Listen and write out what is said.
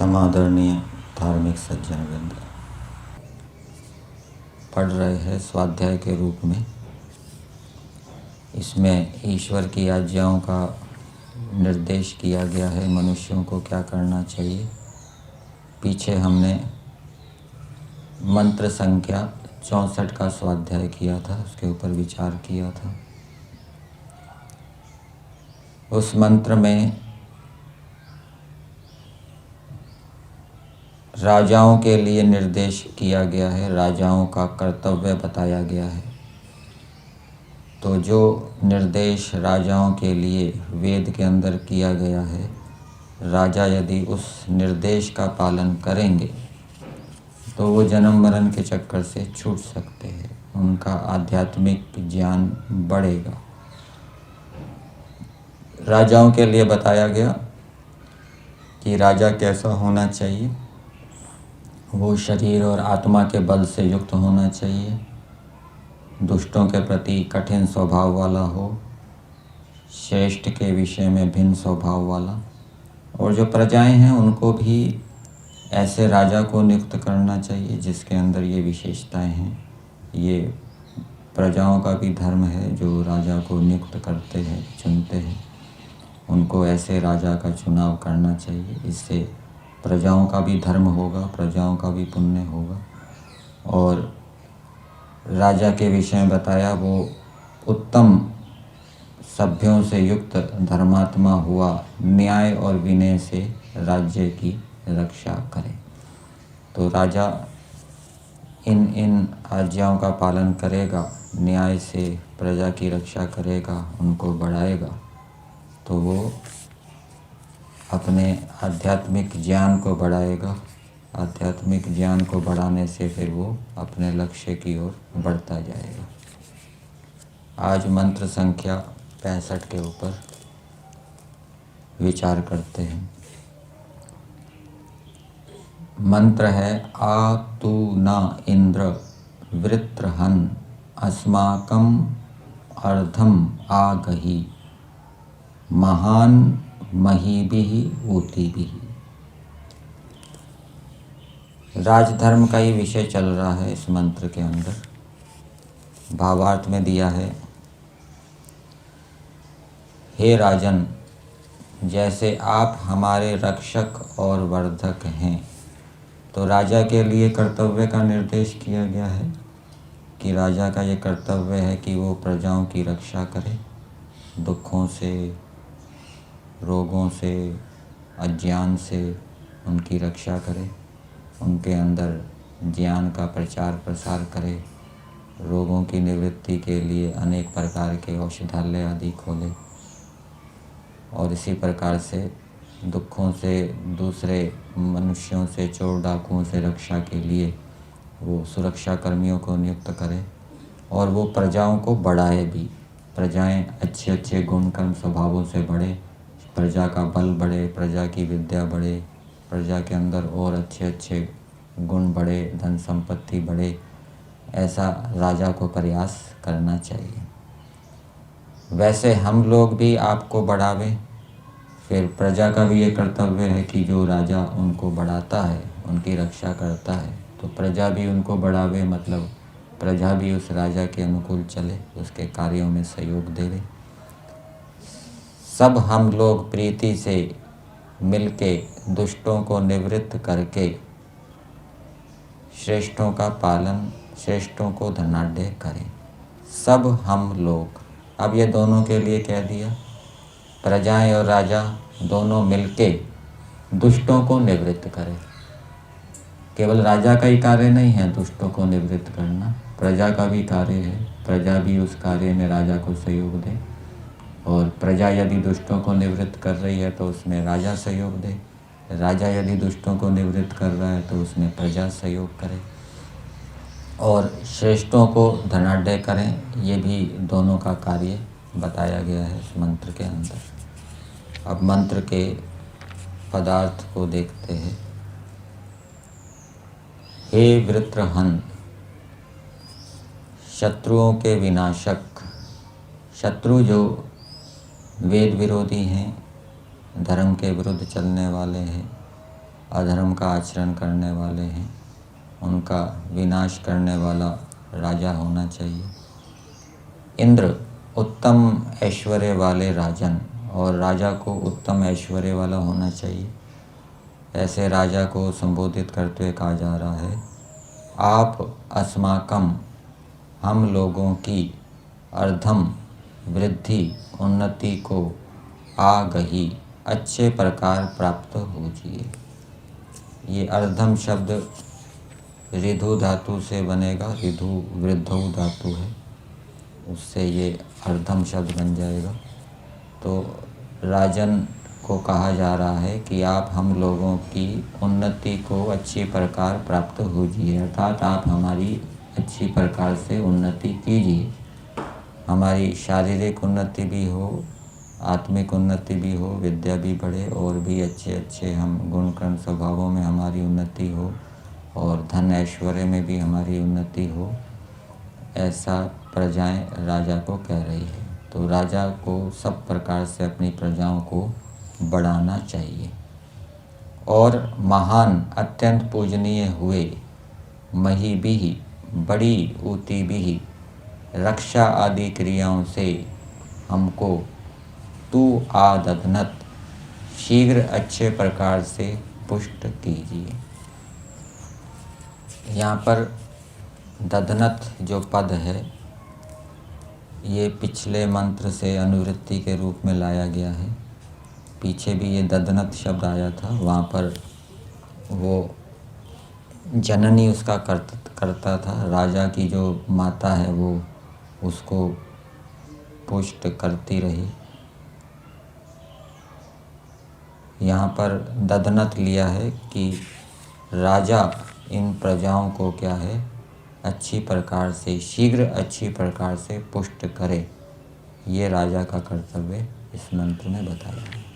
समादरणीय धार्मिक सज्जनवृंद, पढ़ रहे हैं स्वाध्याय के रूप में। इसमें ईश्वर की आज्ञाओं का निर्देश किया गया है, मनुष्यों को क्या करना चाहिए। पीछे हमने मंत्र संख्या 64 का स्वाध्याय किया था, उसके ऊपर विचार किया था। उस मंत्र में राजाओं के लिए निर्देश किया गया है, राजाओं का कर्तव्य बताया गया है। तो जो निर्देश राजाओं के लिए वेद के अंदर किया गया है, राजा यदि उस निर्देश का पालन करेंगे तो वो जन्म मरण के चक्कर से छूट सकते हैं, उनका आध्यात्मिक ज्ञान बढ़ेगा। राजाओं के लिए बताया गया कि राजा कैसा होना चाहिए। वो शरीर और आत्मा के बल से युक्त होना चाहिए, दुष्टों के प्रति कठिन स्वभाव वाला हो, श्रेष्ठ के विषय में भिन्न स्वभाव वाला, और जो प्रजाएं हैं उनको भी ऐसे राजा को नियुक्त करना चाहिए जिसके अंदर ये विशेषताएं हैं। ये प्रजाओं का भी धर्म है, जो राजा को नियुक्त करते हैं, चुनते हैं, उनको ऐसे राजा का चुनाव करना चाहिए। इससे प्रजाओं का भी धर्म होगा, प्रजाओं का भी पुण्य होगा। और राजा के विषय में बताया, वो उत्तम सभ्यों से युक्त धर्मात्मा हुआ, न्याय और विनय से राज्य की रक्षा करे। तो राजा इन आज्ञाओं का पालन करेगा, न्याय से प्रजा की रक्षा करेगा, उनको बढ़ाएगा, तो वो अपने आध्यात्मिक ज्ञान को बढ़ाएगा। आध्यात्मिक ज्ञान को बढ़ाने से फिर वो अपने लक्ष्य की ओर बढ़ता जाएगा। आज मंत्र संख्या 65 के ऊपर विचार करते हैं। मंत्र है, आ तू न इंद्र वृत्रहन अस्माकं अर्धम आगहि महान महीभिः ऊतिभिः। राजधर्म का ही विषय चल रहा है इस मंत्र के अंदर। भावार्थ में दिया है, हे राजन, जैसे आप हमारे रक्षक और वर्धक हैं, तो राजा के लिए कर्तव्य का निर्देश किया गया है कि राजा का ये कर्तव्य है कि वो प्रजाओं की रक्षा करे, दुखों से, रोगों से, अज्ञान से उनकी रक्षा करे, उनके अंदर ज्ञान का प्रचार प्रसार करे, रोगों की निवृत्ति के लिए अनेक प्रकार के औषधालय आदि खोले, और इसी प्रकार से दुखों से, दूसरे मनुष्यों से, चोर डाकुओं से रक्षा के लिए वो सुरक्षा कर्मियों को नियुक्त करे, और वो प्रजाओं को बढ़ाए भी। प्रजाएं अच्छे अच्छे गुण कर्म स्वभावों से बढ़े, प्रजा का बल बढ़े, प्रजा की विद्या बढ़े, प्रजा के अंदर और अच्छे अच्छे गुण बढ़े, धन संपत्ति बढ़े, ऐसा राजा को प्रयास करना चाहिए। वैसे हम लोग भी आपको बढ़ावें। फिर प्रजा का भी ये कर्तव्य है कि जो राजा उनको बढ़ाता है, उनकी रक्षा करता है, तो प्रजा भी उनको बढ़ावे, मतलब प्रजा भी उस राजा के अनुकूल चले, उसके कार्यों में सहयोग देवे। सब हम लोग प्रीति से मिलके दुष्टों को निवृत्त करके श्रेष्ठों का पालन, श्रेष्ठों को धनाढ्य करें। सब हम लोग, अब ये दोनों के लिए कह दिया, प्रजाएं और राजा दोनों मिलके दुष्टों को निवृत्त करें। केवल राजा का ही कार्य नहीं है दुष्टों को निवृत्त करना, प्रजा का भी कार्य है। प्रजा भी उस कार्य में राजा को सहयोग दे, और प्रजा यदि दुष्टों को निवृत्त कर रही है तो उसमें राजा सहयोग दे, राजा यदि दुष्टों को निवृत्त कर रहा है तो उसमें प्रजा सहयोग करे, और श्रेष्ठों को धनाढ्य करें। ये भी दोनों का कार्य बताया गया है इस मंत्र के अंदर। अब मंत्र के पदार्थ को देखते हैं। हे वृत्रहन, शत्रुओं के विनाशक। शत्रु जो वेद विरोधी हैं, धर्म के विरुद्ध चलने वाले हैं, अधर्म का आचरण करने वाले हैं उनका विनाश करने वाला राजा होना चाहिए। इंद्र उत्तम ऐश्वर्य वाले राजन, और राजा को उत्तम ऐश्वर्य वाला होना चाहिए। ऐसे राजा को संबोधित करते हुए कहा जा रहा है, आप अस्माकम, हम लोगों की अर्धम वृद्धि उन्नति को आ गई अच्छे प्रकार प्राप्त होजिए। ये अर्धम शब्द ऋधु धातु से बनेगा, ऋधु वृद्धौ धातु है, उससे ये अर्धम शब्द बन जाएगा। तो राजन को कहा जा रहा है कि आप हम लोगों की उन्नति को अच्छी प्रकार प्राप्त होजिए, अर्थात आप हमारी अच्छी प्रकार से उन्नति कीजिए। हमारी शारीरिक उन्नति भी हो, आत्मिक उन्नति भी हो, विद्या भी बढ़े और भी अच्छे अच्छे हम गुण कर्म स्वभावों में हमारी उन्नति हो और धन ऐश्वर्य में भी हमारी उन्नति हो, ऐसा प्रजाएं राजा को कह रही है। तो राजा को सब प्रकार से अपनी प्रजाओं को बढ़ाना चाहिए। और महान अत्यंत पूजनीय हुए मही भी बड़ी ऊती भी रक्षा आदि क्रियाओं से हमको तू आदधनत शीघ्र अच्छे प्रकार से पुष्ट कीजिए। यहाँ पर दधनत जो पद है ये पिछले मंत्र से अनुवृत्ति के रूप में लाया गया है। पीछे भी ये दधनत शब्द आया था, वहाँ पर वो जननी उसका करता था, राजा की जो माता है वो उसको पुष्ट करती रही। यहाँ पर दधनत लिया है कि राजा इन प्रजाओं को क्या है अच्छी प्रकार से शीघ्र अच्छी प्रकार से पुष्ट करे, ये राजा का कर्तव्य इस मंत्र में बताया है।